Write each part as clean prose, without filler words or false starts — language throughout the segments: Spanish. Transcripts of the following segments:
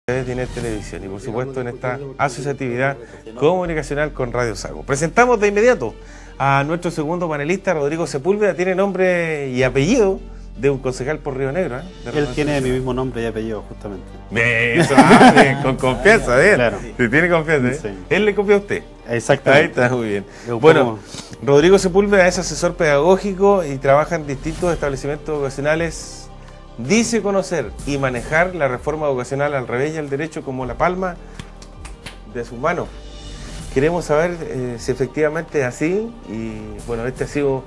Tiene televisión y por supuesto en esta asociatividad comunicacional con Radio Sago. Presentamos de inmediato a nuestro segundo panelista, Rodrigo Sepúlveda. Tiene nombre y apellido de un concejal por Río Negro. Él tiene mi mismo nombre y apellido, justamente. Eso, bien, con confianza, bien. Claro. Si tiene confianza, ¿eh? Sí. Él le confía a usted. Exactamente. Ahí está, muy bien. Bueno, Rodrigo Sepúlveda es asesor pedagógico y trabaja en distintos establecimientos educacionales. Dice conocer y manejar la reforma educacional al revés y al derecho como la palma de sus manos. Queremos saber si efectivamente es así y bueno, este ha sido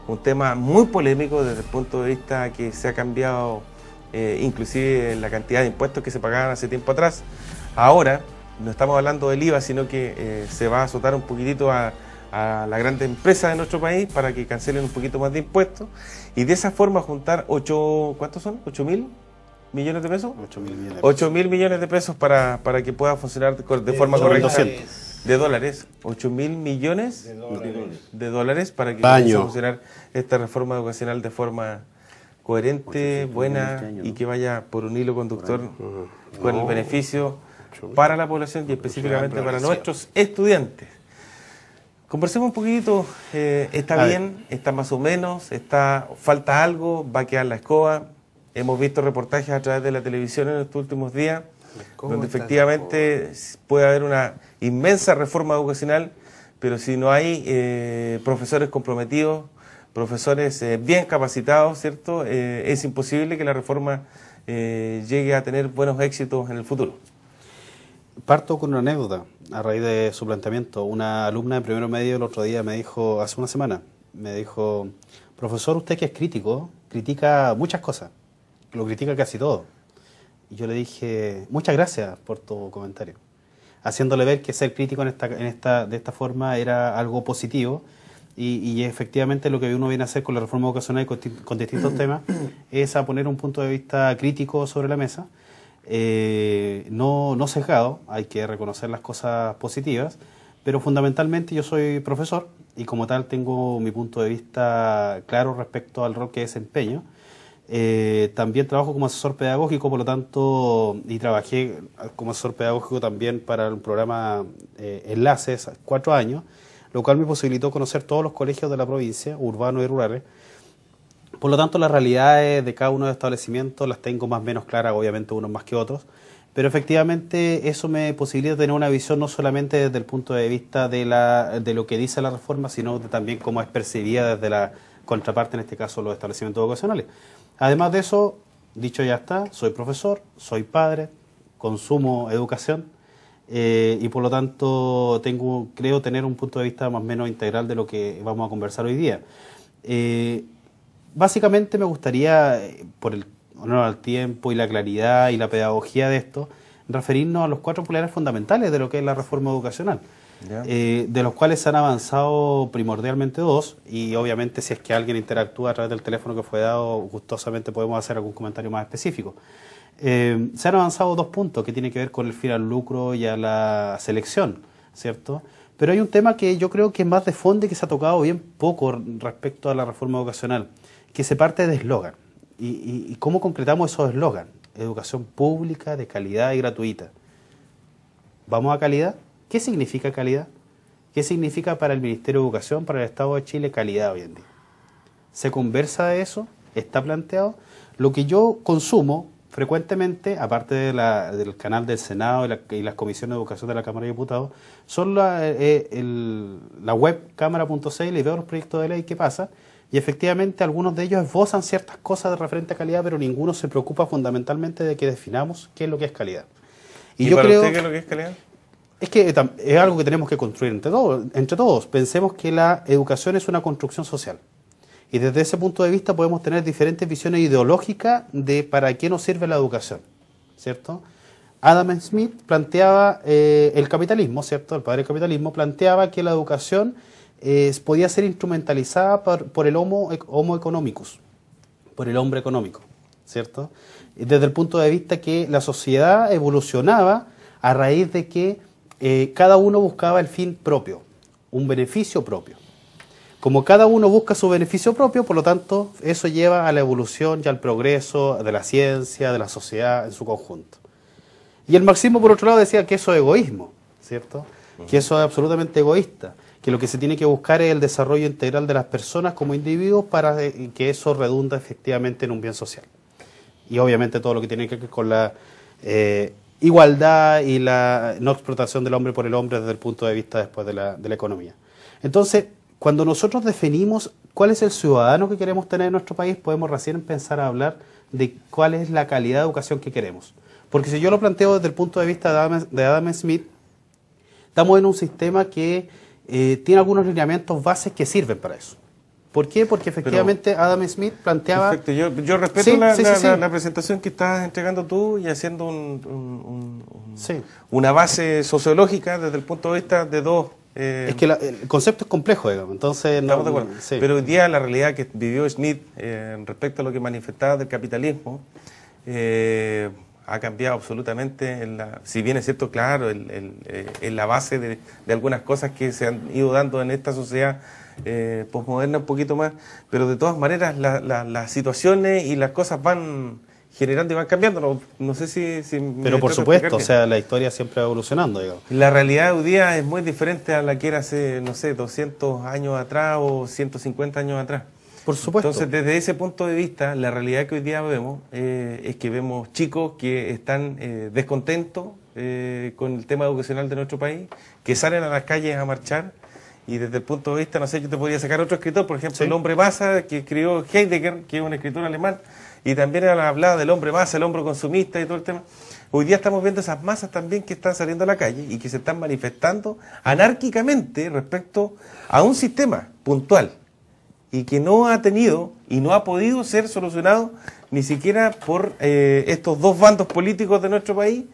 un tema muy polémico desde el punto de vista que se ha cambiado inclusive la cantidad de impuestos que se pagaban hace tiempo atrás. Ahora no estamos hablando del IVA, sino que se va a azotar un poquitito a las grandes empresas de nuestro país para que cancelen un poquito más de impuestos y de esa forma juntar ¿cuántos son? ¿8.000 millones de pesos? 8.000 millones de pesos. 8.000 millones de pesos para que pueda funcionar de forma correcta. De dólares. 8.000 millones de dólares para que pueda funcionar esta reforma educacional de forma coherente, buena y que vaya por un hilo conductor con el beneficio para la población y específicamente para nuestros estudiantes. Conversemos un poquitito, ¿está bien? ¿Está más o menos? ¿Falta algo? ¿Va a quedar la escoba? Hemos visto reportajes a través de la televisión en estos últimos días, donde efectivamente puede haber una inmensa reforma educacional, pero si no hay profesores comprometidos, profesores bien capacitados, ¿cierto? Es imposible que la reforma llegue a tener buenos éxitos en el futuro. Parto con una anécdota a raíz de su planteamiento. Una alumna de primero medio el otro día me dijo, hace una semana, me dijo: profesor, usted que es crítico, critica muchas cosas, lo critica casi todo. Y yo le dije, muchas gracias por tu comentario, haciéndole ver que ser crítico de esta forma era algo positivo y efectivamente lo que uno viene a hacer con la reforma educacional y con distintos temas es a poner un punto de vista crítico sobre la mesa. No sesgado, hay que reconocer las cosas positivas, pero fundamentalmente yo soy profesor y como tal tengo mi punto de vista claro respecto al rol que desempeño. También trabajo como asesor pedagógico, por lo tanto, y trabajé como asesor pedagógico también para un programa Enlaces 4 años, lo cual me posibilitó conocer todos los colegios de la provincia, urbanos y rurales. Por lo tanto, las realidades de cada uno de los establecimientos las tengo más o menos claras, obviamente unos más que otros, pero efectivamente eso me posibilita tener una visión no solamente desde el punto de vista de lo que dice la reforma, sino también cómo es percibida desde la contraparte, en este caso los establecimientos educacionales. Además de eso, dicho ya está, soy profesor, soy padre, consumo educación y por lo tanto creo tener un punto de vista más o menos integral de lo que vamos a conversar hoy día. Básicamente me gustaría, por el honor al tiempo y la claridad y la pedagogía de esto, referirnos a los 4 pilares fundamentales de lo que es la reforma educacional, de los cuales se han avanzado primordialmente 2, y obviamente si es que alguien interactúa a través del teléfono que fue dado, gustosamente podemos hacer algún comentario más específico. Se han avanzado 2 puntos que tienen que ver con el fin al lucro y a la selección, ¿cierto? Pero hay un tema que yo creo que es más de fondo y que se ha tocado bien poco respecto a la reforma educacional, que se parte de eslogan. ¿Y cómo concretamos esos eslogan? Educación pública, de calidad y gratuita. ¿Vamos a calidad? ¿Qué significa calidad? ¿Qué significa para el Ministerio de Educación, para el Estado de Chile, calidad hoy en día? ¿Se conversa de eso? ¿Está planteado? Lo que yo consumo frecuentemente, aparte del canal del Senado y las comisiones de educación de la Cámara de Diputados, son la web cámara.cl y veo los proyectos de ley que pasan. Y efectivamente algunos de ellos esbozan ciertas cosas de referente a calidad, pero ninguno se preocupa fundamentalmente de que definamos qué es lo que es calidad. ¿Y yo creo, usted qué es lo que es calidad? Es que es algo que tenemos que construir entre todos. Pensemos que la educación es una construcción social. Y desde ese punto de vista podemos tener diferentes visiones ideológicas de para qué nos sirve la educación, ¿cierto? Adam Smith planteaba el capitalismo, ¿cierto? El padre del capitalismo planteaba que la educación podía ser instrumentalizada por el homo economicus, por el hombre económico, ¿cierto? Desde el punto de vista que la sociedad evolucionaba a raíz de que cada uno buscaba el fin propio, un beneficio propio. Como cada uno busca su beneficio propio, por lo tanto, eso lleva a la evolución y al progreso de la ciencia, de la sociedad en su conjunto. Y el marxismo, por otro lado, decía que eso es egoísmo, ¿cierto? Que eso es absolutamente egoísta, que lo que se tiene que buscar es el desarrollo integral de las personas como individuos para que eso redunda efectivamente en un bien social. Y obviamente todo lo que tiene que ver con la igualdad y la no explotación del hombre por el hombre desde el punto de vista después de la economía. Entonces, cuando nosotros definimos cuál es el ciudadano que queremos tener en nuestro país, podemos recién empezar a hablar de cuál es la calidad de educación que queremos. Porque si yo lo planteo desde el punto de vista de Adam Smith, estamos en un sistema que tiene algunos lineamientos bases que sirven para eso. ¿Por qué? Porque efectivamente Adam Smith planteaba... Perfecto, yo respeto la presentación que estás entregando tú y haciendo una base sociológica desde el punto de vista de dos... es que el concepto es complejo, digamos, entonces... Estamos de acuerdo. Pero hoy día la realidad que vivió Smith respecto a lo que manifestaba del capitalismo ha cambiado absolutamente, si bien es cierto, claro, en la base de algunas cosas que se han ido dando en esta sociedad posmoderna un poquito más, pero de todas maneras las situaciones y las cosas van generando y van cambiando. No sé si pero por supuesto, o sea, la historia siempre va evolucionando, digamos. La realidad hoy día es muy diferente a la que era hace, no sé, 200 años atrás o 150 años atrás. Por supuesto. Entonces, desde ese punto de vista, la realidad que hoy día vemos es que vemos chicos que están descontentos con el tema educacional de nuestro país, que salen a las calles a marchar, y desde el punto de vista, no sé, yo te podría sacar otro escritor, por ejemplo, el hombre masa, que escribió Heidegger, que es un escritor alemán, y también hablaba del hombre masa, el hombre consumista y todo el tema. Hoy día estamos viendo esas masas también que están saliendo a la calle y que se están manifestando anárquicamente respecto a un sistema puntual, y que no ha tenido y no ha podido ser solucionado ni siquiera por estos dos bandos políticos de nuestro país,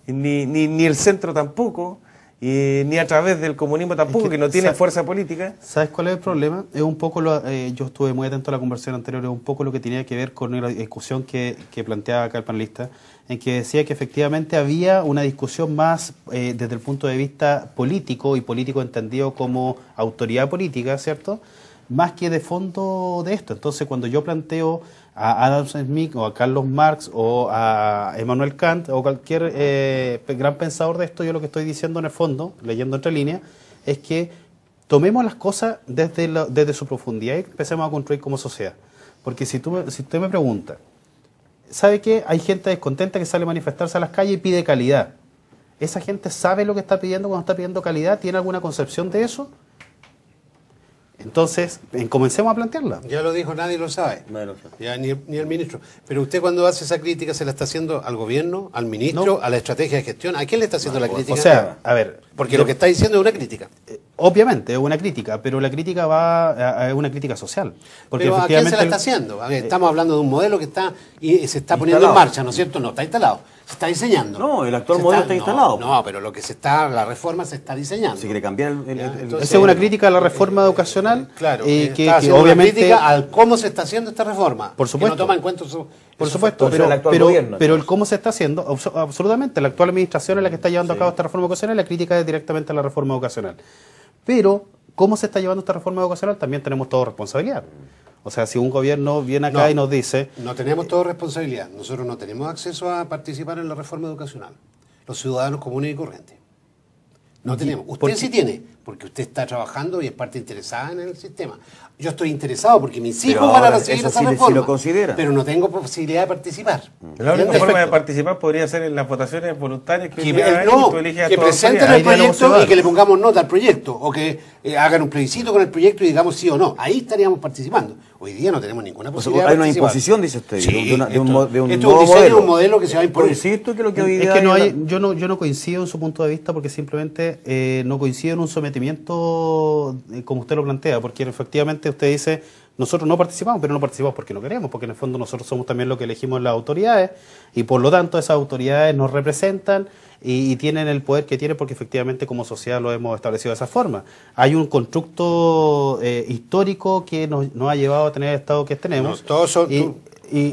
ni el centro tampoco, ni a través del comunismo tampoco, que no tiene fuerza política. ¿Sabes cuál es el problema? Es un poco, yo estuve muy atento a la conversación anterior, es un poco lo que tenía que ver con la discusión que planteaba acá el panelista, en que decía que efectivamente había una discusión más desde el punto de vista político, y político entendido como autoridad política, ¿cierto?, más que de fondo de esto. Entonces, cuando yo planteo a Adam Smith o a Carlos Marx o a Immanuel Kant o cualquier gran pensador de esto, yo lo que estoy diciendo en el fondo, leyendo entre líneas, es que tomemos las cosas desde su profundidad y empecemos a construir como sociedad. Porque si usted me pregunta, ¿sabe qué? Hay gente descontenta que sale a manifestarse a las calles y pide calidad. ¿Esa gente sabe lo que está pidiendo cuando está pidiendo calidad? ¿Tiene alguna concepción de eso? Entonces, comencemos a plantearla. Ya lo dijo, nadie lo sabe. Ya, ni el ministro. Pero usted, cuando hace esa crítica, ¿se la está haciendo al gobierno, al ministro, a la estrategia de gestión? ¿A quién le está haciendo la crítica? O sea, a ver... Porque lo que está diciendo es una crítica. Obviamente, es una crítica, pero la crítica es una crítica social. Porque pero ¿a quién se la está haciendo? A ver, estamos hablando de un modelo que está y se está poniendo en marcha, ¿no es cierto? No, está instalado. Se está diseñando. No, el actual modelo está instalado. No, pero lo que la reforma se está diseñando. Se quiere cambiar Esa es una crítica a la reforma educacional. Claro, que obviamente una crítica al cómo se está haciendo esta reforma. Por supuesto. Que no toma en cuenta por supuesto, pero el cómo se está haciendo, absolutamente, la actual administración es la que está llevando a cabo esta reforma educacional, la crítica es directamente a la reforma educacional. Pero, ¿cómo se está llevando esta reforma educacional? También tenemos toda responsabilidad. O sea, si un gobierno viene acá y nos dice... No tenemos toda responsabilidad. Nosotros no tenemos acceso a participar en la reforma educacional. Los ciudadanos comunes y corrientes. No tenemos. Usted sí tiene, porque usted está trabajando y es parte interesada en el sistema. Yo estoy interesado porque mis hijos van a recibir esa reforma, si lo considera. Pero no tengo posibilidad de participar. La única forma de participar podría ser en las votaciones voluntarias que presenten el proyecto y que le pongamos nota al proyecto, o que hagan un plebiscito con el proyecto y digamos sí o no. Ahí estaríamos participando. Hoy día no tenemos ninguna posibilidad. Hay una imposición, dice usted, sí, de un nuevo modelo. Un modelo que se va a imponer. Insisto que lo que hoy día es que yo no coincido en su punto de vista, porque simplemente no coincido en un sometimiento como usted lo plantea, porque efectivamente usted dice, nosotros no participamos, pero no participamos porque no queremos, porque en el fondo nosotros somos también lo que elegimos las autoridades, y por lo tanto esas autoridades nos representan y tienen el poder que tienen, porque efectivamente como sociedad lo hemos establecido de esa forma. Hay un constructo histórico que nos ha llevado a tener el estado que tenemos. No, todos son...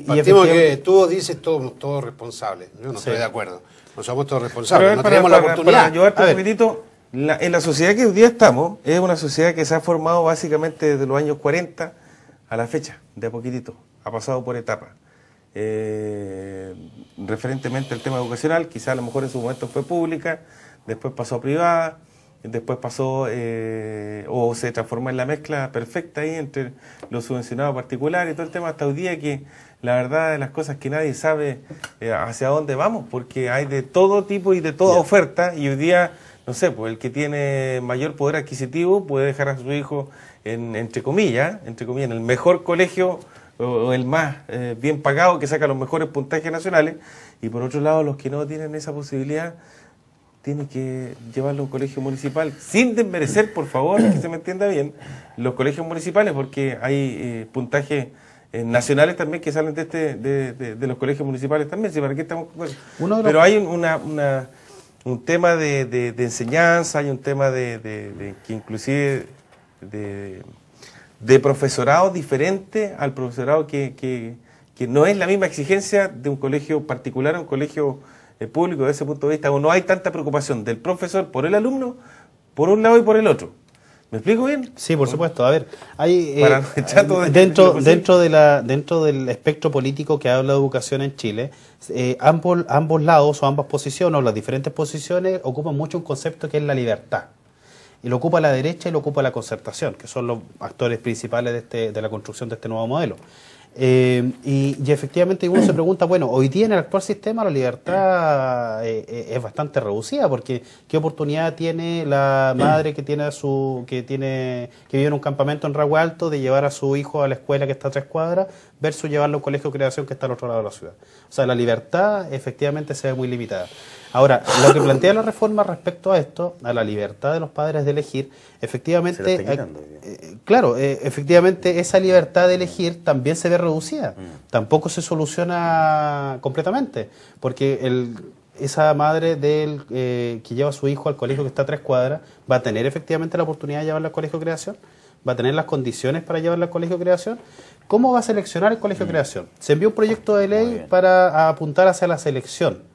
partimos que tú dices todos responsables. Yo no estoy de acuerdo. No somos todos responsables, no tenemos la oportunidad. Para ayudarte un poquitito, en la sociedad que hoy día estamos, es una sociedad que se ha formado básicamente desde los años 40 a la fecha, de a poquitito, ha pasado por etapas. referentemente al tema educacional. Quizá a lo mejor en su momento fue pública, después pasó a privada, después pasó o se transformó en la mezcla perfecta ahí entre los subvencionados particulares y todo el tema hasta hoy día, que la verdad de las cosas que nadie sabe hacia dónde vamos, porque hay de todo tipo y de toda oferta, y hoy día, no sé, pues el que tiene mayor poder adquisitivo puede dejar a su hijo entre comillas, en el mejor colegio o el más bien pagado, que saca los mejores puntajes nacionales, y por otro lado los que no tienen esa posibilidad tienen que llevarlo a un colegio municipal, sin desmerecer, por favor, que se me entienda bien, los colegios municipales, porque hay puntajes nacionales también que salen de los colegios municipales también, ¿sí? ¿Para qué estamos con eso? Pero hay un tema de enseñanza, hay un tema que inclusive de profesorado diferente al profesorado que no es la misma exigencia de un colegio particular a un colegio público. Desde ese punto de vista, o no hay tanta preocupación del profesor por el alumno, por un lado y por el otro. ¿Me explico bien? Sí, por supuesto. A ver, hay dentro del espectro político que habla de educación en Chile, ambos lados o ambas posiciones, o las diferentes posiciones, ocupan mucho un concepto que es la libertad. Y lo ocupa la derecha y lo ocupa la concertación, que son los actores principales de la construcción de este nuevo modelo. Y efectivamente uno se pregunta, bueno, hoy día en el actual sistema la libertad es bastante reducida, porque ¿qué oportunidad tiene la madre que vive en un campamento en Raguel Alto de llevar a su hijo a la escuela que está a 3 cuadras versus llevarlo a un colegio de creación que está al otro lado de la ciudad? O sea, la libertad efectivamente se ve muy limitada. Ahora, lo que plantea la reforma respecto a esto, a la libertad de los padres de elegir, efectivamente, efectivamente esa libertad de elegir también se ve reducida. Tampoco se soluciona completamente, porque esa madre que lleva a su hijo al colegio que está a 3 cuadras va a tener efectivamente la oportunidad de llevarlo al colegio de creación, va a tener las condiciones para llevarlo al colegio de creación. ¿Cómo va a seleccionar el colegio de creación? Se envió un proyecto de ley para apuntar hacia la selección.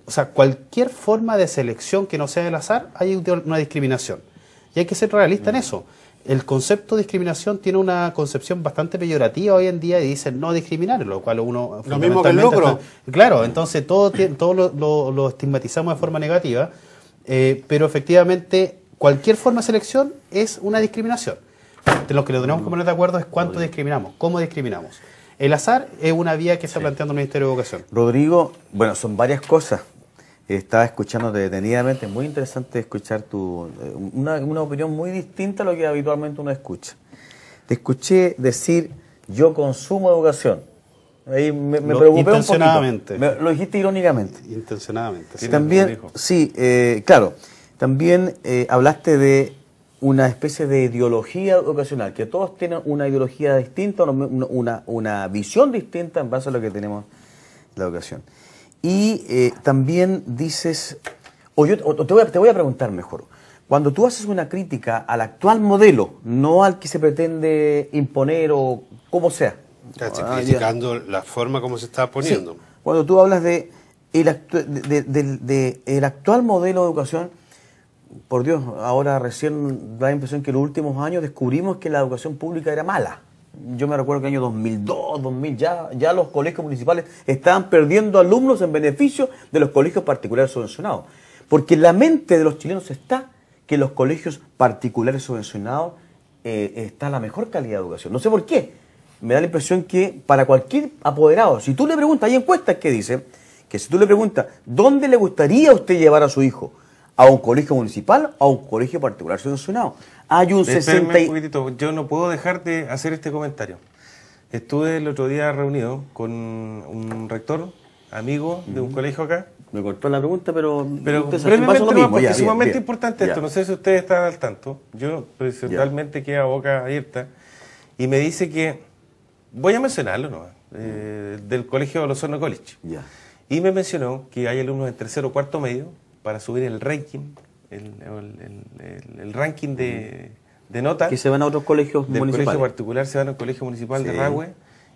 O sea, cualquier forma de selección que no sea del azar, hay una discriminación. Y hay que ser realista en eso. El concepto de discriminación tiene una concepción bastante peyorativa hoy en día y dicen no discriminar, lo cual uno... Lo mismo que el lucro. Claro, entonces todo lo estigmatizamos de forma negativa, pero efectivamente cualquier forma de selección es una discriminación. De lo que nos tenemos que poner de acuerdo es cuánto discriminamos, cómo discriminamos. El azar es una vía que está planteando el Ministerio de Educación. Rodrigo, bueno, son varias cosas. Estaba escuchando detenidamente, muy interesante escuchar una opinión muy distinta a lo que habitualmente uno escucha. Te escuché decir, yo consumo educación. Ahí me preocupé un poquito. Lo dijiste irónicamente. Intencionadamente. Sí, también, sí, claro. También hablaste de una especie de ideología educacional, que todos tienen una ideología distinta, una visión distinta en base a lo que tenemos en la educación. Y también dices, te voy a preguntar mejor, cuando tú haces una crítica al actual modelo, no al que se pretende imponer o como sea. Estás criticando la forma como se está poniendo. Sí, cuando tú hablas de el actual modelo de educación, por Dios, ahora recién da la impresión que en los últimos años descubrimos que la educación pública era mala. Yo me recuerdo que en el año 2002, 2000, ya los colegios municipales estaban perdiendo alumnos en beneficio de los colegios particulares subvencionados. Porque en la mente de los chilenos está que en los colegios particulares subvencionados está la mejor calidad de educación. No sé por qué. Me da la impresión que para cualquier apoderado, si tú le preguntas, hay encuestas que dicen que si tú le preguntas, ¿dónde le gustaría a usted llevar a su hijo? ¿A un colegio municipal o a un colegio particular subvencionado? Hay un 60... un poquitito, yo no puedo dejar de hacer este comentario. Estuve el otro día reunido con un rector, amigo de un colegio acá. Me cortó la pregunta, pero brevemente no, porque es sumamente importante esto. No sé si ustedes están al tanto. Yo personalmente quedé a boca abierta y me dice que, voy a mencionarlo, ¿no? Del colegio Losorno College. Y me mencionó que hay alumnos en tercero o cuarto medio para subir el ranking, el ranking de notas. Que se van a otros colegios del municipales. Colegio particular se van al colegio municipal de Rahue,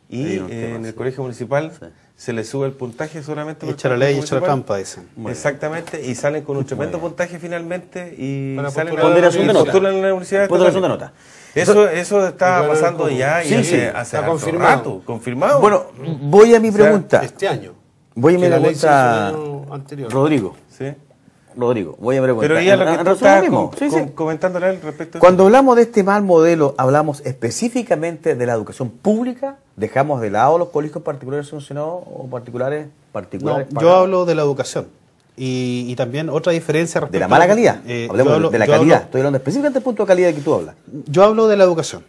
y en el colegio municipal se les sube el puntaje solamente. Echa la ley y echa la trampa, dicen. Exactamente, y salen con un tremendo puntaje finalmente y salen ponderación de nota. Postulan en la universidad. Ponderación de nota. Eso está pasando ya y hace confirmado. Confirmado. Bueno, voy a mi pregunta. Este año. Voy a mi pregunta, anterior. Rodrigo. Sí. Rodrigo, voy a preguntar. Pero ya lo que tú estabas comentándole al respecto. Cuando hablamos de este mal modelo, hablamos específicamente de la educación pública, dejamos de lado los colegios particulares subvencionados o particulares No, yo hablo de la educación. Y también otra diferencia respecto de la mala calidad. Hablemos de la calidad. Estoy hablando específicamente del punto de calidad que tú hablas. Yo hablo de la educación.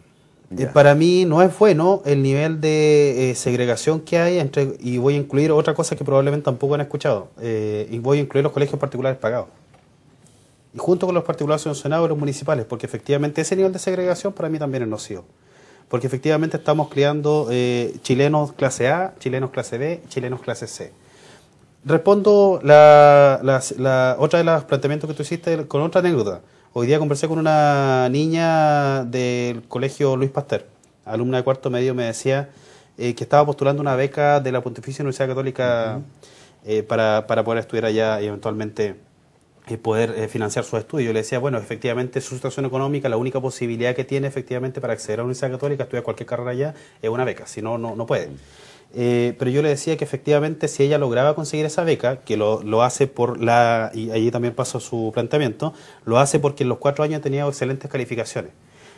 Para mí no es bueno el nivel de segregación que hay entre, y voy a incluir otra cosa que probablemente tampoco han escuchado, y voy a incluir los colegios particulares pagados. Y junto con los particulares subvencionados y los municipales, porque efectivamente ese nivel de segregación para mí también es nocivo. Porque efectivamente estamos criando chilenos clase A, chilenos clase B, chilenos clase C. Respondo la otra de los planteamientos que tú hiciste con otra anécdota. Hoy día conversé con una niña del colegio Luis Pasteur, alumna de cuarto medio, me decía que estaba postulando una beca de la Pontificia Universidad Católica para poder estudiar allá y eventualmente poder financiar sus estudios. Yo le decía, bueno, efectivamente su situación económica, la única posibilidad que tiene efectivamente para acceder a la Universidad Católica, estudiar cualquier carrera allá, es una beca, si no, no puede. Pero yo le decía que efectivamente si ella lograba conseguir esa beca, que lo hace y allí también pasó su planteamiento, lo hace porque en los 4 años ha tenido excelentes calificaciones.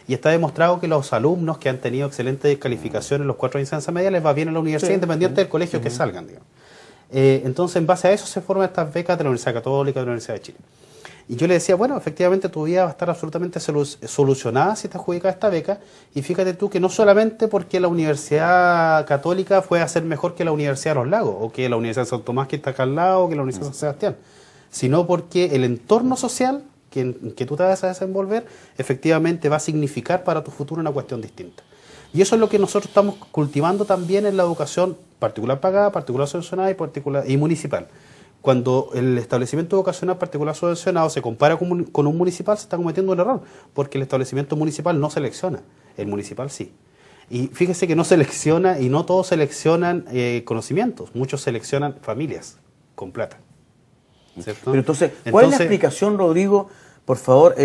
Y está demostrado que los alumnos que han tenido excelentes calificaciones en los 4 años de enseñanza media les va bien en la universidad, independiente del colegio que salgan, digamos. Entonces, en base a eso se forman estas becas de la Universidad Católica, de la Universidad de Chile. Y yo le decía, bueno, efectivamente tu vida va a estar absolutamente solucionada si te adjudicas esta beca. Y fíjate tú que no solamente porque la Universidad Católica fue a ser mejor que la Universidad de los Lagos, o que la Universidad de Santo Tomás que está acá al lado, o que la Universidad de San Sebastián, sino porque el entorno social en que tú te vas a desenvolver, efectivamente va a significar para tu futuro una cuestión distinta. Y eso es lo que nosotros estamos cultivando también en la educación particular pagada, particular subvencionada y municipal. Cuando el establecimiento educacional particular subvencionado se compara con un municipal, se está cometiendo un error, porque el establecimiento municipal no selecciona, el municipal sí. Y fíjese que no selecciona, y no todos seleccionan conocimientos, muchos seleccionan familias con plata. ¿Cierto? Pero entonces, ¿cuál es la explicación, Rodrigo? Por favor,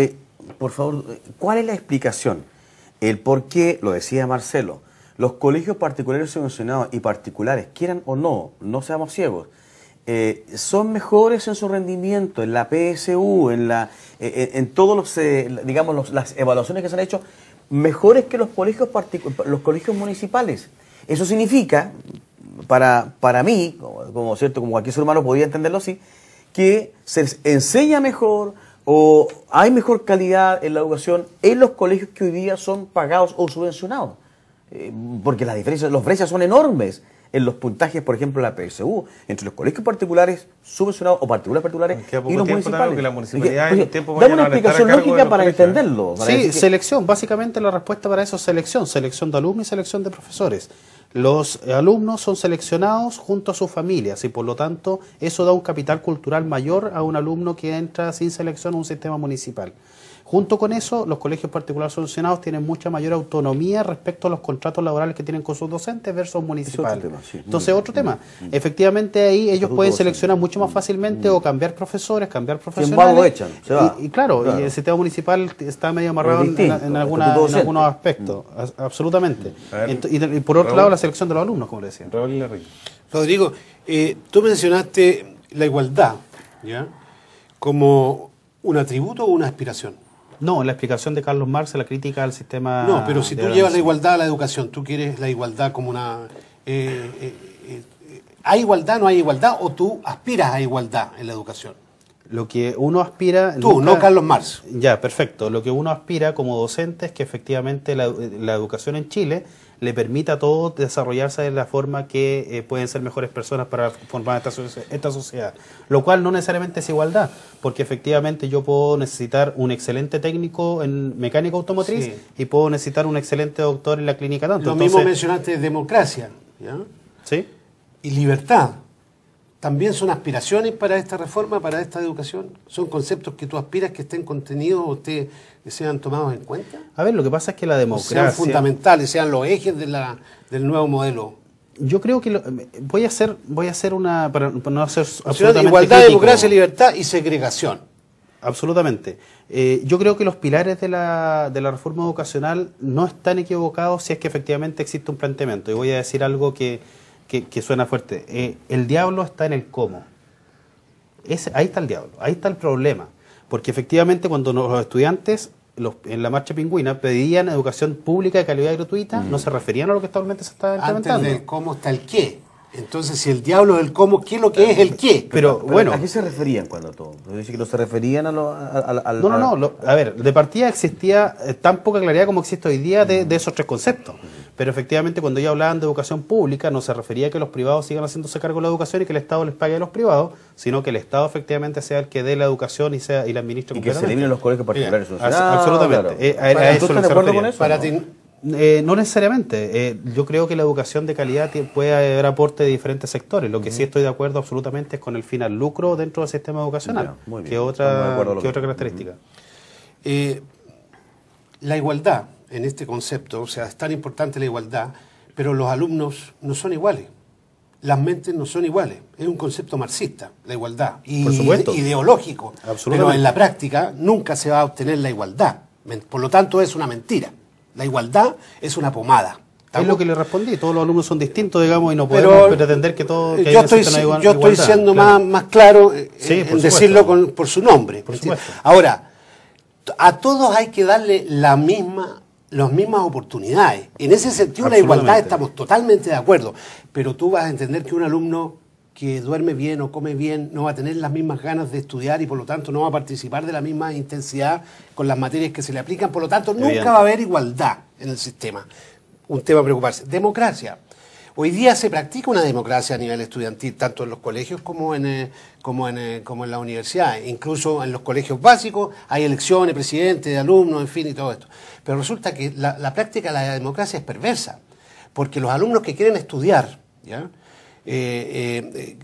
¿cuál es la explicación? El por qué, lo decía Marcelo, los colegios particulares subvencionados y particulares, quieran o no, no seamos ciegos, son mejores en su rendimiento, en la PSU, en todos los, las evaluaciones que se han hecho, mejores que los colegios municipales. Eso significa, para mí, como cualquier ser humano podría entenderlo así, que se enseña mejor o hay mejor calidad en la educación en los colegios que hoy día son pagados o subvencionados. Porque las diferencias, las brechas son enormes en los puntajes, por ejemplo, la PSU, entre los colegios particulares subvencionados o particulares y los municipales. Que la municipalidad dame una explicación lógica para entenderlo. Sí, selección. Básicamente la respuesta para eso es selección. Selección de alumnos y selección de profesores. Los alumnos son seleccionados junto a sus familias y por lo tanto eso da un capital cultural mayor a un alumno que entra sin selección a un sistema municipal. Junto con eso, los colegios particulares subvencionados tienen mucha mayor autonomía respecto a los contratos laborales que tienen con sus docentes versus municipales. Entonces, otro tema. Efectivamente, ahí ellos pueden seleccionar mucho más fácilmente o cambiar profesores, cambiar profesionales. Y claro, y el sistema municipal está medio amarrado en algunos aspectos. Absolutamente. Y por otro lado, la selección de los alumnos, como le decía. Rodrigo, tú mencionaste la igualdad, ¿ya? Como un atributo o una aspiración. No, la explicación de Carlos Marx, la crítica al sistema... No, pero si tú llevas la igualdad a la educación, tú quieres la igualdad como una... ¿hay igualdad, no hay igualdad? ¿O tú aspiras a igualdad en la educación? Lo que uno aspira... Tú, no Carlos Marx. Ya, perfecto. Lo que uno aspira como docente es que efectivamente la educación en Chile le permita a todos desarrollarse de la forma que pueden ser mejores personas para formar esta sociedad. Lo cual no necesariamente es igualdad, porque efectivamente yo puedo necesitar un excelente técnico en mecánica automotriz y puedo necesitar un excelente doctor en la clínica tanto. Lo mismo mencionaste democracia, ¿ya? Sí. Y libertad. ¿También son aspiraciones para esta reforma, para esta educación? ¿Son conceptos que tú aspiras que estén contenidos o que sean tomados en cuenta? A ver, lo que pasa es que la democracia... Sean fundamentales, sean los ejes del nuevo modelo. Yo creo que voy a hacer una... Para no hacer absolutamente igualdad, crítico. democracia, libertad y segregación. Absolutamente. Yo creo que los pilares de la reforma educacional no están equivocados si es que efectivamente existe un planteamiento. Y voy a decir algo que suena fuerte. El diablo está en el cómo. Ahí está el diablo, ahí está el problema. Porque efectivamente cuando los estudiantes en la marcha pingüina pedían educación pública de calidad y gratuita, no se referían a lo que actualmente se está implementando. Antes del cómo está el qué. Entonces, si el diablo es el cómo, ¿qué es lo que es el qué? Pero bueno, ¿a qué se referían cuando todo? Dice que no se referían al... No. A ver, de partida existía tan poca claridad como existe hoy día de esos tres conceptos. Pero efectivamente, cuando ellos hablaban de educación pública, no se refería a que los privados sigan haciéndose cargo de la educación y que el Estado les pague a los privados, sino que el Estado efectivamente sea el que dé la educación y la administre. Y que se eliminen los colegios particulares. Absolutamente. Claro. ¿Tú estás de acuerdo con eso? Para ti... No necesariamente. Yo creo que la educación de calidad puede haber aporte de diferentes sectores. Lo que sí estoy de acuerdo absolutamente es con el fin al lucro dentro del sistema educacional, que es otra característica. La igualdad en este concepto, o sea, es tan importante la igualdad, pero los alumnos no son iguales. Las mentes no son iguales. Es un concepto marxista, la igualdad. Por supuesto. Ideológico. Pero en la práctica nunca se va a obtener la igualdad. Por lo tanto, es una mentira. La igualdad es una pomada. Es lo que le respondí. Todos los alumnos son distintos, digamos, y no podemos pretender que todos... Yo estoy siendo claro. más claro en decirlo por su nombre. Por supuesto. Ahora, a todos hay que darle las mismas oportunidades. En ese sentido, la igualdad estamos totalmente de acuerdo. Pero tú vas a entender que un alumno que duerme bien o come bien no va a tener las mismas ganas de estudiar y por lo tanto no va a participar de la misma intensidad con las materias que se le aplican. Por lo tanto, nunca va a haber igualdad en el sistema. Un tema a preocuparse. Democracia. Hoy día se practica una democracia a nivel estudiantil, tanto en los colegios como en la universidad. Incluso en los colegios básicos hay elecciones, presidentes, de alumnos, en fin, y todo esto. Pero resulta que la práctica de la democracia es perversa, porque los alumnos que quieren estudiar, ¿ya?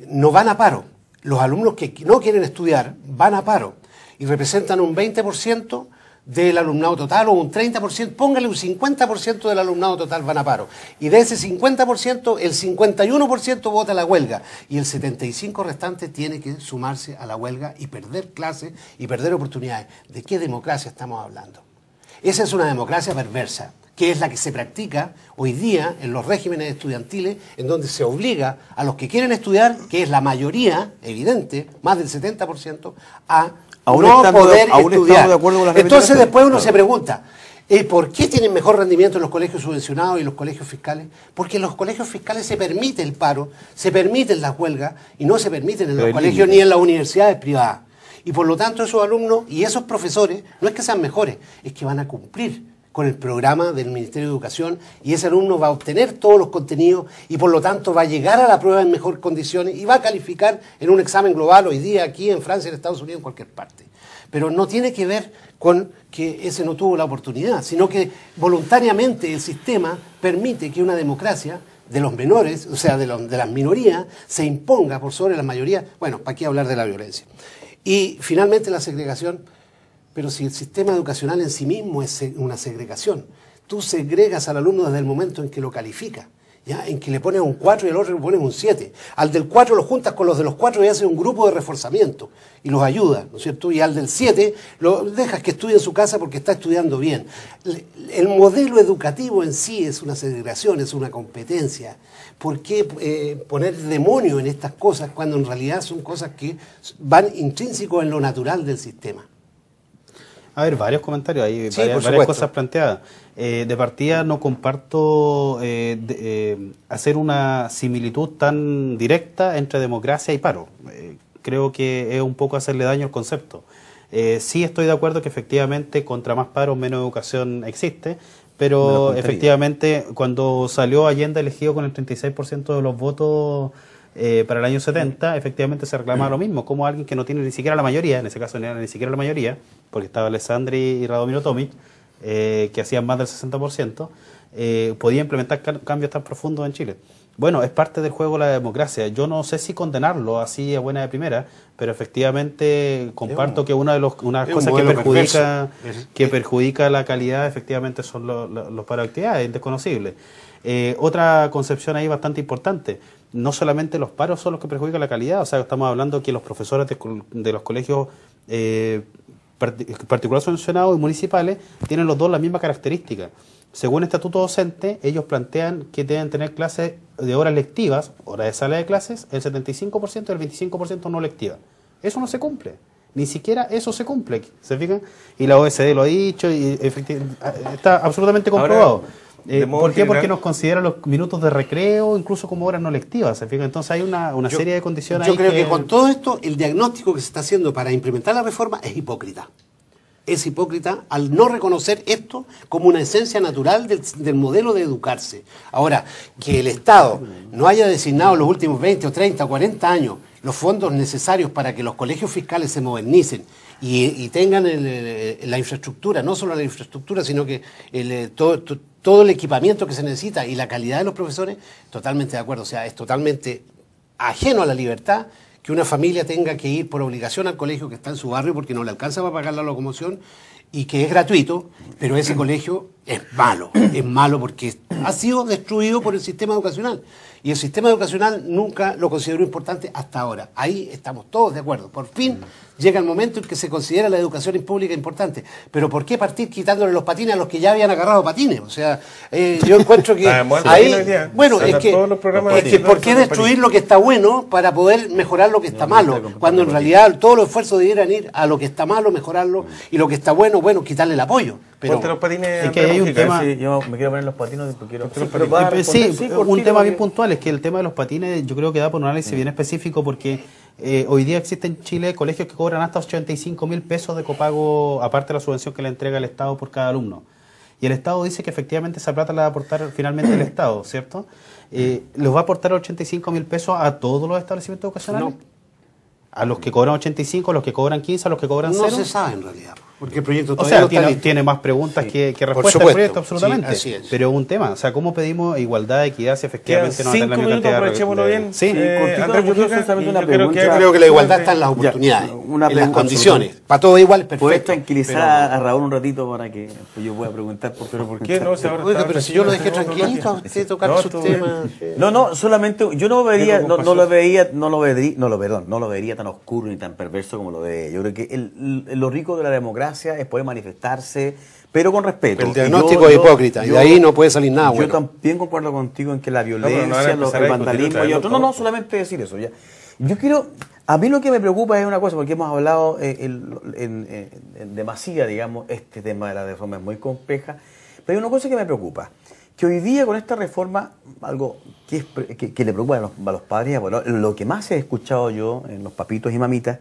No van a paro. Los alumnos que no quieren estudiar van a paro y representan un 20% del alumnado total o un 30%, póngale un 50% del alumnado total van a paro. Y de ese 50%, el 51% vota a la huelga y el 75% restante tiene que sumarse a la huelga y perder clases y perder oportunidades. ¿De qué democracia estamos hablando? Esa es una democracia perversa, que es la que se practica hoy día en los regímenes estudiantiles, en donde se obliga a los que quieren estudiar, que es la mayoría, evidente, más del 70%, a no poder estudiar. Entonces después uno se pregunta, ¿por qué tienen mejor rendimiento en los colegios subvencionados y los colegios fiscales? Porque en los colegios fiscales se permite el paro, se permiten las huelgas y no se permiten en los colegios ni en las universidades privadas. Y por lo tanto esos alumnos y esos profesores no es que sean mejores, es que van a cumplir con el programa del Ministerio de Educación y ese alumno va a obtener todos los contenidos y por lo tanto va a llegar a la prueba en mejores condiciones y va a calificar en un examen global hoy día aquí en Francia, en Estados Unidos, en cualquier parte. Pero no tiene que ver con que ese no tuvo la oportunidad, sino que voluntariamente el sistema permite que una democracia de los menores, o sea, de las minorías, se imponga por sobre la mayoría. Bueno, ¿para qué hablar de la violencia? Y finalmente la segregación. Pero si el sistema educacional en sí mismo es una segregación, tú segregas al alumno desde el momento en que lo califica, ¿ya? En que le pones un 4 y al otro le pones un 7. Al del 4 lo juntas con los de los 4 y haces un grupo de reforzamiento y los ayudas, ¿no es cierto? Y al del 7 lo dejas que estudie en su casa porque está estudiando bien. El modelo educativo en sí es una segregación, es una competencia. ¿Por qué poner demonio en estas cosas cuando en realidad son cosas que van intrínsecos en lo natural del sistema? A ver, varios comentarios, hay varias cosas planteadas. De partida no comparto hacer una similitud tan directa entre democracia y paro. Creo que es un poco hacerle daño al concepto. Sí estoy de acuerdo que efectivamente contra más paro menos educación existe, pero efectivamente cuando salió Allende elegido con el 36% de los votos para el año 70, efectivamente se reclamaba lo mismo, como alguien que no tiene ni siquiera la mayoría, en ese caso no era ni siquiera la mayoría, porque estaba Alessandri y Radomiro Tomic, que hacían más del 60%, podía implementar cambios tan profundos en Chile. Bueno, es parte del juego de la democracia. Yo no sé si condenarlo así a buena de primera, pero efectivamente comparto que una de las cosas que perjudica la calidad efectivamente son los paros de actividades, indesconocibles. Otra concepción ahí bastante importante, no solamente los paros son los que perjudican la calidad, o sea, estamos hablando que los profesores de los colegios particulares subvencionados y municipales tienen los dos la misma característica. Según estatuto docente, ellos plantean que deben tener clases de horas lectivas, horas de sala de clases, el 75% y el 25% no lectivas. Eso no se cumple. Ni siquiera eso se cumple, ¿se fijan? Y la OECD lo ha dicho y está absolutamente comprobado. ¿Por qué? Porque nos consideran los minutos de recreo incluso como horas no lectivas, ¿se fijan? Entonces hay una serie de condiciones ahí. Yo creo que con todo esto, el diagnóstico que se está haciendo para implementar la reforma es hipócrita. Es hipócrita al no reconocer esto como una esencia natural del modelo de educarse. Ahora, que el Estado no haya designado los últimos 20 o 30 o 40 años los fondos necesarios para que los colegios fiscales se modernicen y tengan la infraestructura, no solo la infraestructura, sino que todo el equipamiento que se necesita y la calidad de los profesores, totalmente de acuerdo. O sea, es totalmente ajeno a la libertad que una familia tenga que ir por obligación al colegio que está en su barrio porque no le alcanza para pagar la locomoción y que es gratuito, pero ese colegio es malo porque ha sido destruido por el sistema educacional. Y el sistema educacional nunca lo consideró importante hasta ahora. Ahí estamos todos de acuerdo. Por fin llega el momento en que se considera la educación pública importante. Pero ¿por qué partir quitándole los patines a los que ya habían agarrado patines? O sea, yo encuentro que ahí... Bueno, es que ¿por qué destruir lo que está bueno para poder mejorar lo que está malo? Cuando en realidad todos los esfuerzos debieran ir a lo que está malo, mejorarlo, y lo que está bueno, quitarle el apoyo. Pero los patines, es que hay un tema... Sí, yo me quiero poner los patines porque quiero... un tema bien puntual es que el tema de los patines yo creo que da por un análisis bien específico porque hoy día existe en Chile colegios que cobran hasta 85.000 pesos de copago, aparte de la subvención que le entrega el Estado por cada alumno. Y el Estado dice que efectivamente esa plata la va a aportar finalmente el Estado, ¿cierto? ¿Los va a aportar 85.000 pesos a todos los establecimientos educacionales? No. ¿A los que cobran 85, a los que cobran 15, a los que cobran 0? No se sabe en realidad. Porque el proyecto tiene más preguntas que respuestas el proyecto, absolutamente. Sí, así es. Pero es un tema. O sea, ¿cómo pedimos igualdad, equidad si efectivamente no va a tener la misma cantidad aprovechémoslo bien. Sí, yo creo que la igualdad está en las oportunidades, en las condiciones. Para todo igual, perfecto. ¿Puedes tranquilizar a Raúl un ratito para que yo pueda preguntar? ¿Pero por qué no? Oiga, pero si yo lo dejé tranquilito a usted tocar sus temas. No, solamente yo no lo vería tan oscuro ni tan perverso como lo ve. Yo creo que lo rico de la democracia es poder manifestarse, pero con respeto. El diagnóstico es hipócrita, y de ahí no puede salir nada bueno. Yo también concuerdo contigo en que la violencia, el vandalismo y otro... No, solamente decir eso. Ya. Yo quiero... A mí lo que me preocupa es una cosa, porque hemos hablado en demasía, digamos, este tema de la reforma es muy compleja, pero hay una cosa que me preocupa, que hoy día con esta reforma, algo que le preocupa a los padres, bueno, lo que más he escuchado yo en los papitos y mamitas,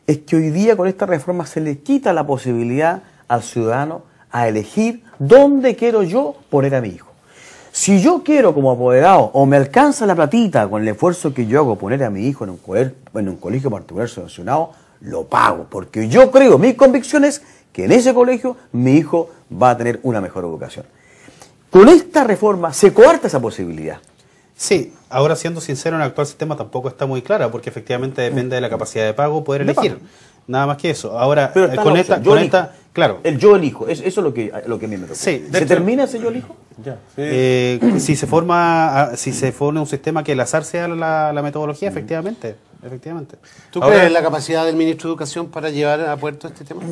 es que hoy día con esta reforma se le quita la posibilidad al ciudadano a elegir dónde quiero yo poner a mi hijo. Si yo quiero como apoderado o me alcanza la platita con el esfuerzo que yo hago poner a mi hijo en un colegio particular subvencionado, lo pago, porque yo creo, mis convicciones, que en ese colegio mi hijo va a tener una mejor educación. Con esta reforma se coarta esa posibilidad. Sí, ahora siendo sincero, en el actual sistema tampoco está muy clara, porque efectivamente depende de la capacidad de pago poder elegir. Nada más que eso. Ahora, con esta, claro. El yo elijo, eso es lo que a mí me preocupa. Sí, ¿Se termina ese yo elijo? Ya. Si se forma un sistema que el azar sea la metodología, efectivamente. ¿Tú crees en la capacidad del ministro de Educación para llevar a puerto este tema?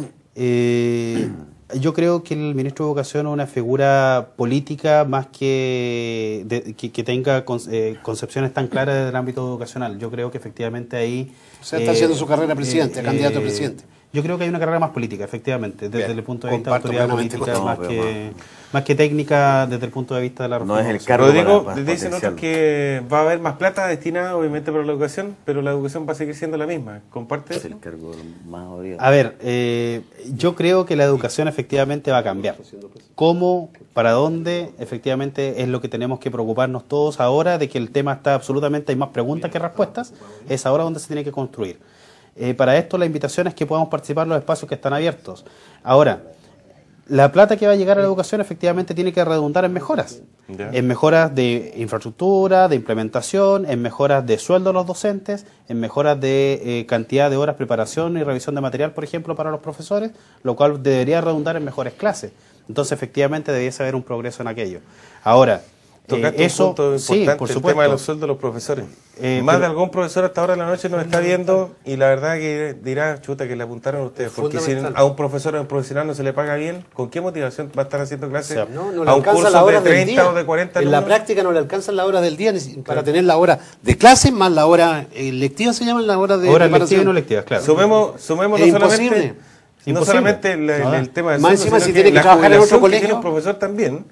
Yo creo que el ministro de Educación es una figura política más que tenga concepciones tan claras del ámbito educacional. Yo creo que efectivamente ahí... O sea, está haciendo su carrera presidente, candidato a presidente. Yo creo que hay una carrera más política, efectivamente, desde el punto de vista de autoridad política, más que técnica, desde el punto de vista de la reforma. No es el cargo. Rodrigo, dicen otros que va a haber más plata destinada, obviamente, para la educación, pero la educación va a seguir siendo la misma. ¿Comparte eso? Es el cargo más odiado. A ver, yo creo que la educación efectivamente va a cambiar. ¿Cómo? ¿Para dónde? Efectivamente es lo que tenemos que preocuparnos todos ahora, de que el tema está absolutamente, hay más preguntas que respuestas, es ahora donde se tiene que construir. Para esto la invitación es que podamos participar en los espacios que están abiertos. Ahora, la plata que va a llegar a la educación efectivamente tiene que redundar en mejoras. En mejoras de infraestructura, de implementación, en mejoras de sueldo de los docentes, en mejoras de cantidad de horas, preparación y revisión de material, por ejemplo, para los profesores, lo cual debería redundar en mejores clases. Entonces, efectivamente, debiese haber un progreso en aquello. Ahora, tocaste un punto importante, sí, por supuesto, el tema de los sueldos de los profesores. Más de algún profesor hasta ahora en la noche nos está viendo y la verdad que dirá, chuta, que le apuntaron a ustedes. Porque si a un profesor o un profesional no se le paga bien, ¿con qué motivación va a estar haciendo clases no le a un curso de 30 o de 40 alumnos? En la práctica no le alcanzan las horas del día para tener la hora de clase más la hora lectiva, se llaman las horas de horas lectivas y no lectivas, claro. Sumemos no solamente el tema del más sueldo, encima sino si tiene que trabajar en otro colegio, tiene un profesor también.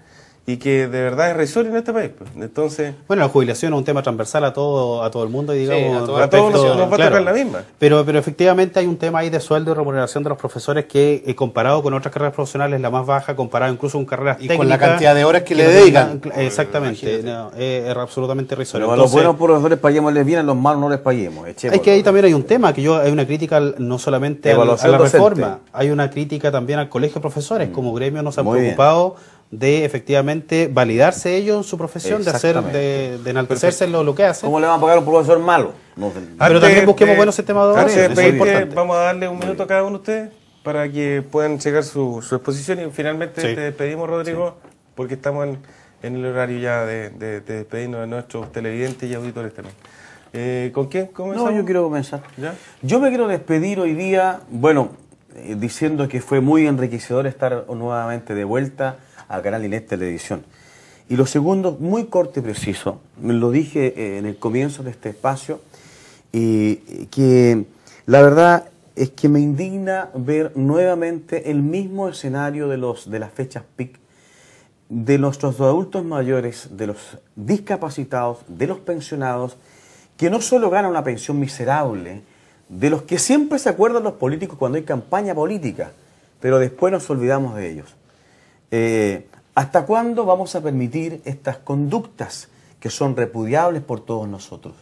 Y que de verdad es irrisorio en este país. Entonces, bueno, la jubilación es un tema transversal a todo el mundo y digamos a todos nos va a tocar la misma. Pero efectivamente hay un tema ahí de sueldo y remuneración de los profesores que comparado con otras carreras profesionales la más baja, comparado incluso con carreras técnicas. Y con la cantidad de horas que le dedican. Exactamente, es absolutamente irrisorio. Pero a los buenos profesores paguémosles bien, a los malos no les paguemos. Es que ahí también hay un tema, hay una crítica no solamente a la reforma, hay una crítica también al colegio de profesores. Como gremio nos han preocupado de efectivamente validarse ellos en su profesión, de enaltecerse en lo que hacen. ¿Cómo le van a pagar a un profesor malo? No, pero también busquemos buenos sistemas de educación. Vamos a darle un minuto a cada uno de ustedes para que puedan llegar su exposición y finalmente te despedimos, Rodrigo, porque estamos en el horario ya de despedirnos de nuestros televidentes y auditores también. ¿Con quién comenzamos? No, yo quiero comenzar. ¿Ya? Yo me quiero despedir hoy día, diciendo que fue muy enriquecedor estar nuevamente de vuelta al canal Inés Televisión. Y lo segundo, muy corto y preciso, me lo dije en el comienzo de este espacio, que la verdad es que me indigna ver nuevamente el mismo escenario de las fechas PIC, de nuestros adultos mayores, de los discapacitados, de los pensionados, que no solo ganan una pensión miserable, de los que siempre se acuerdan los políticos cuando hay campaña política, pero después nos olvidamos de ellos. ¿Hasta cuándo vamos a permitir estas conductas que son repudiables por todos nosotros?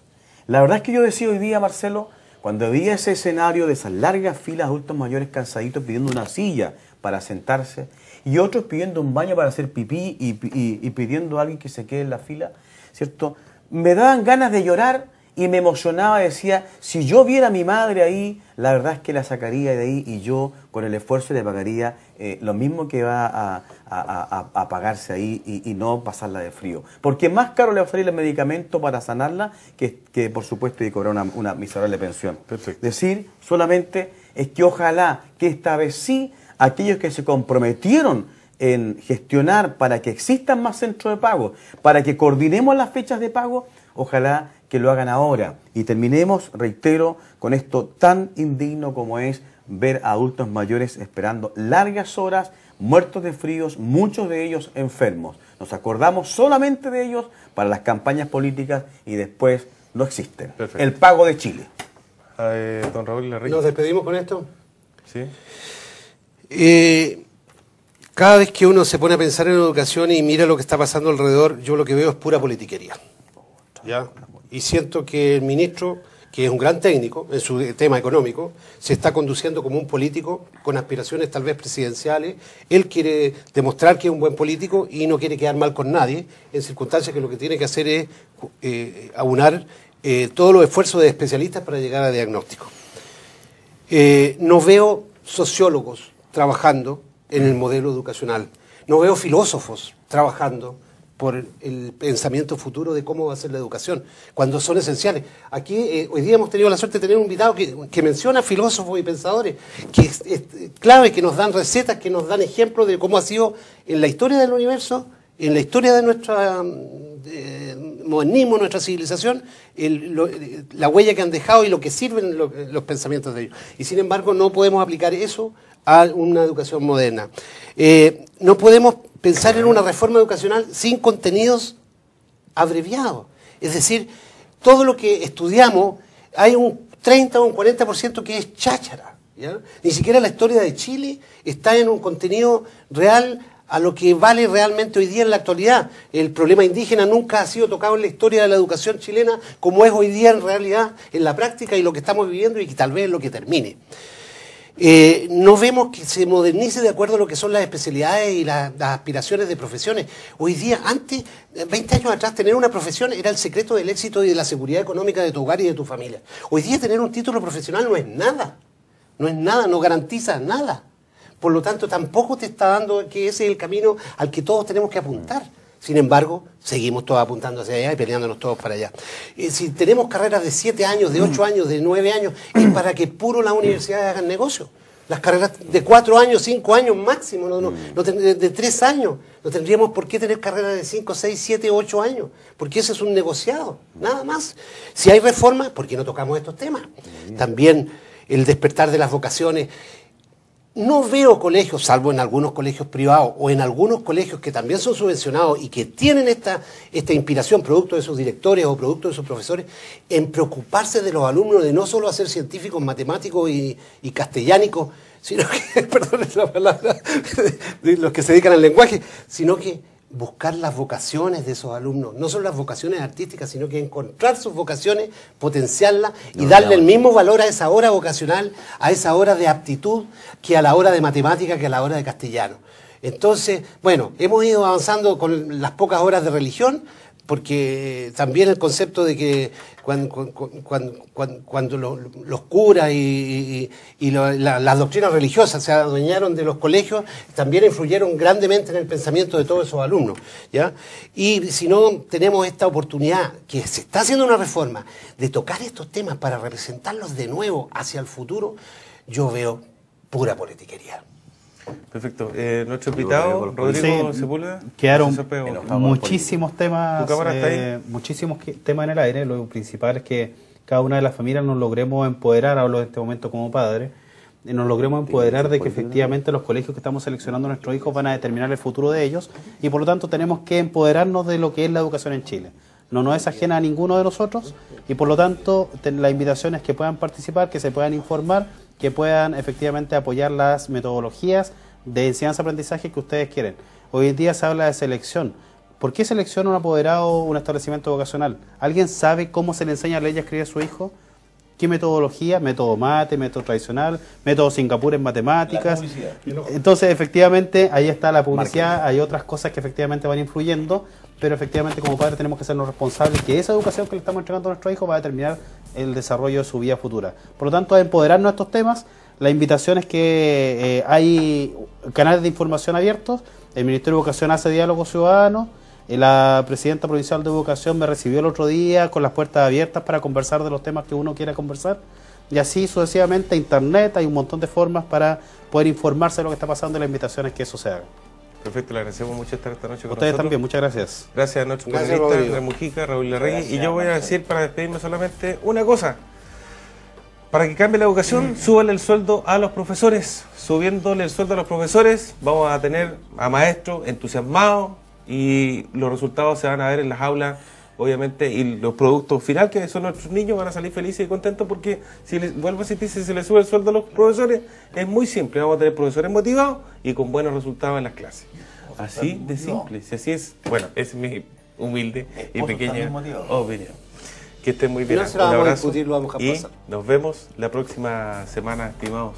La verdad es que yo decía hoy día, Marcelo, cuando veía ese escenario de esas largas filas de adultos mayores cansaditos pidiendo una silla para sentarse y otros pidiendo un baño para hacer pipí y pidiendo a alguien que se quede en la fila, ¿cierto? Me daban ganas de llorar y me emocionaba, decía, si yo viera a mi madre ahí, la verdad es que la sacaría de ahí y yo con el esfuerzo le pagaría lo mismo que va a pagarse ahí y no pasarla de frío. Porque más caro le va a salir el medicamento para sanarla que por supuesto, y cobrar una miserable pensión. Perfecto. Decir solamente es que ojalá que esta vez sí, aquellos que se comprometieron en gestionar para que existan más centros de pago, para que coordinemos las fechas de pago, ojalá que lo hagan ahora. Y terminemos, reitero, con esto tan indigno como es ver a adultos mayores esperando largas horas, muertos de fríos, muchos de ellos enfermos. Nos acordamos solamente de ellos para las campañas políticas y después no existen. Perfecto. El pago de Chile. Don Raúl Larrique. ¿Nos despedimos con esto? Sí. Cada vez que uno se pone a pensar en educación y mira lo que está pasando alrededor, yo lo que veo es pura politiquería. ¿Ya? Y siento que el ministro, que es un gran técnico en su tema económico, se está conduciendo como un político con aspiraciones tal vez presidenciales. Él quiere demostrar que es un buen político y no quiere quedar mal con nadie, en circunstancias que lo que tiene que hacer es aunar todos los esfuerzos de especialistas para llegar a diagnóstico. No veo sociólogos trabajando en el modelo educacional, no veo filósofos trabajando por el pensamiento futuro de cómo va a ser la educación, cuando son esenciales. Aquí hoy día hemos tenido la suerte de tener un invitado que menciona filósofos y pensadores, que es clave, que nos dan recetas, que nos dan ejemplos de cómo ha sido en la historia del universo, en la historia de nuestro modernismo, nuestra civilización, la huella que han dejado y lo que sirven los pensamientos de ellos. Y sin embargo no podemos aplicar eso a una educación moderna. No podemos pensar en una reforma educacional sin contenidos abreviados. Es decir, todo lo que estudiamos, hay un 30 o un 40% que es cháchara, ¿ya? Ni siquiera la historia de Chile está en un contenido real a lo que vale realmente hoy día en la actualidad. El problema indígena nunca ha sido tocado en la historia de la educación chilena como es hoy día en realidad, en la práctica y lo que estamos viviendo y que tal vez es lo que termine. No vemos que se modernice de acuerdo a lo que son las especialidades y las aspiraciones de profesiones. Hoy día, antes, 20 años atrás, tener una profesión era el secreto del éxito y de la seguridad económica de tu hogar y de tu familia. Hoy día tener un título profesional no es nada, no garantiza nada. Por lo tanto, tampoco te está dando que ese es el camino al que todos tenemos que apuntar. Sin embargo, seguimos todos apuntando hacia allá y peleándonos todos para allá. Si tenemos carreras de 7 años, de 8 años, de 9 años, es para que puro las universidades hagan negocio. Las carreras de 4 años, 5 años máximo, de 3 años. No tendríamos por qué tener carreras de 5, 6, 7, 8 años, porque ese es un negociado, nada más. Si hay reforma, ¿por qué no tocamos estos temas? También el despertar de las vocaciones. No veo colegios, salvo en algunos colegios privados o en algunos colegios que también son subvencionados y que tienen esta inspiración producto de sus directores o producto de sus profesores, en preocuparse de los alumnos, de no solo hacer científicos, matemáticos y castellánicos, sino que, perdón la palabra, de los que se dedican al lenguaje, sino que buscar las vocaciones de esos alumnos, no solo las vocaciones artísticas, sino que encontrar sus vocaciones, potenciarlas y darle el mismo valor a esa hora vocacional, a esa hora de aptitud, que a la hora de matemática, que a la hora de castellano. Entonces, bueno, hemos ido avanzando con las pocas horas de religión, porque también el concepto de que cuando los curas y las doctrinas religiosas se adueñaron de los colegios, también influyeron grandemente en el pensamiento de todos esos alumnos, ¿ya? Y si no tenemos esta oportunidad, que se está haciendo una reforma, de tocar estos temas para representarlos de nuevo hacia el futuro, yo veo pura politiquería. Perfecto. Nuestro invitado, Rodrigo Sepúlveda. Quedaron muchísimos temas en el aire. Lo principal es que cada una de las familias nos logremos empoderar, hablo en este momento como padre, nos logremos empoderar de que efectivamente los colegios que estamos seleccionando a nuestros hijos van a determinar el futuro de ellos y por lo tanto tenemos que empoderarnos de lo que es la educación en Chile. No es ajena a ninguno de nosotros y por lo tanto la invitación es que puedan participar, que se puedan informar, que puedan efectivamente apoyar las metodologías de enseñanza-aprendizaje que ustedes quieren. Hoy en día se habla de selección. ¿Por qué selecciona un apoderado un establecimiento vocacional? ¿Alguien sabe cómo se le enseña a leer y a escribir a su hijo? ¿Qué metodología? Método mate, método tradicional, método Singapur en matemáticas. Entonces, efectivamente, ahí está la publicidad, hay otras cosas que efectivamente van influyendo, pero efectivamente como padres tenemos que sernos responsables que esa educación que le estamos entregando a nuestros hijos va a determinar el desarrollo de su vida futura. Por lo tanto, a empoderarnos de estos temas, la invitación es que hay canales de información abiertos, el Ministerio de Educación hace diálogo ciudadano, la presidenta provincial de Educación me recibió el otro día con las puertas abiertas para conversar de los temas que uno quiera conversar, y así sucesivamente internet, hay un montón de formas para poder informarse de lo que está pasando y la invitación es que eso se haga. Perfecto, le agradecemos mucho estar esta noche con ustedes nosotros. También, muchas gracias. Gracias a nuestro panelista, Andrés Mujica, Raúl Larregui. Y yo voy a decir, para despedirme solamente, una cosa. Para que cambie la educación, súbale el sueldo a los profesores. Subiéndole el sueldo a los profesores, vamos a tener a maestros entusiasmados y los resultados se van a ver en las aulas, obviamente, y los productos finales, que son nuestros niños, van a salir felices y contentos porque, vuelvo a insistir, si se les sube el sueldo a los profesores, es muy simple. Vamos a tener profesores motivados y con buenos resultados en las clases. Así de simple. Si así es, bueno, esa es mi humilde y pequeña opinión. Que estén muy bien. Un abrazo y nos vemos la próxima semana, estimados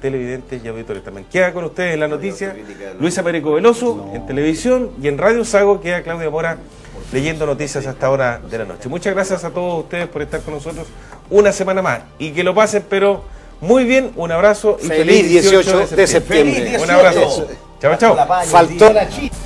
televidentes y auditores también. Queda con ustedes en la noticia Luis Américo Veloso en televisión y en Radio Sago queda Claudia Mora leyendo noticias hasta hora de la noche. Muchas gracias a todos ustedes por estar con nosotros una semana más y que lo pasen pero muy bien. Un abrazo y feliz 18 de septiembre. Un abrazo. Chao, chao. Faltó la chiste.